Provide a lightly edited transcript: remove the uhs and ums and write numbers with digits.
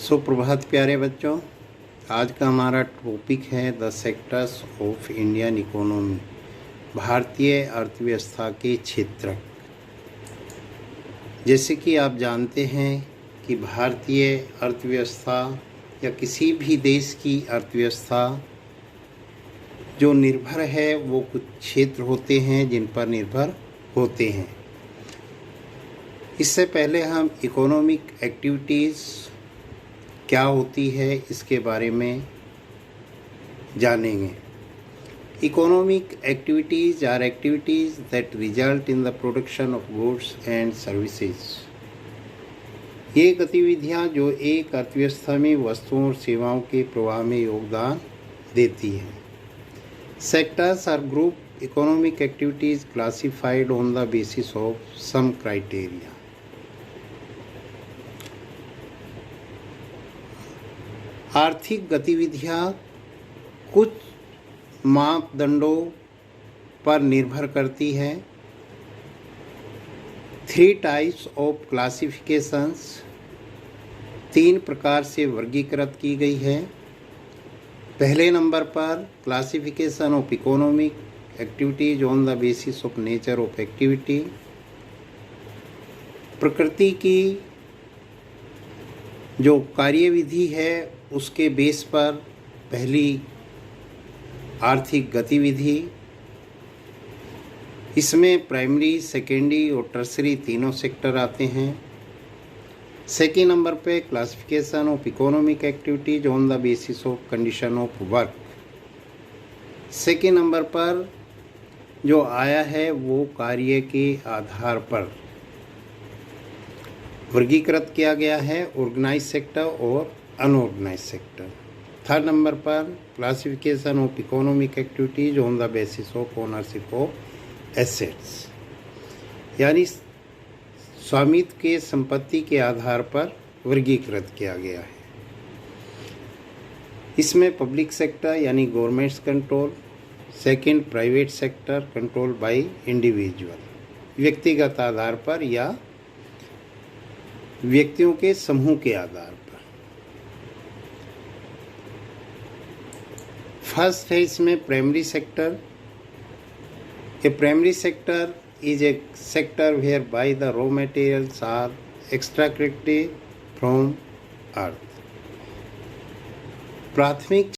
सुप्रभात प्यारे बच्चों। आज का हमारा टॉपिक है the sectors of Indian economy, भारतीय अर्थव्यवस्था के क्षेत्र। जैसे कि आप जानते हैं कि भारतीय अर्थव्यवस्था या किसी भी देश की अर्थव्यवस्था जो निर्भर है वो कुछ क्षेत्र होते हैं जिन पर निर्भर होते हैं। इससे पहले हम इकोनॉमिक एक्टिविटीज़ क्या होती है इसके बारे में जानेंगे। Economic activities are activities that result in the production of goods and services. ये गतिविधियाँ जो एक अर्थव्यवस्था में वस्तुओं और सेवाओं के प्रवाह में योगदान देती हैं। Sectors are group economic activities classified on the basis of some criteria. आर्थिक गतिविधियाँ कुछ मापदंडों पर निर्भर करती है। 3 टाइप्स ऑफ क्लासिफिकेशंस 3 प्रकार से वर्गीकृत की गई है। पहले नंबर पर classification of economic activities on the basis of nature of activity. प्रकृति की जो कार्यविधि है उसके बेस पर पहली आर्थिक गतिविधि। इसमें प्राइमरी, सेकेंडरी और टर्सरी तीनों सेक्टर आते हैं। सेकेंड नंबर पे classification of economic activities on the basis of condition of work. Second number पर जो आया है वो कार्य के आधार पर वर्गीकृत किया गया है, ऑर्गेनाइज सेक्टर और अनऑर्गेनाइज सेक्टर। थर्ड नंबर पर classification of economic activities on the basis of ownership of assets, यानी स्वामित्व के संपत्ति के आधार पर वर्गीकृत किया गया है। इसमें पब्लिक सेक्टर यानी governments control, second private sector control by individual, व्यक्तिगत आधार पर या व्यक्तियों के समूह के आधार पर। फर्स्ट है इसमें primary sector. A primary sector is a sector whereby the raw materials are extracted from earth। प्राथमिक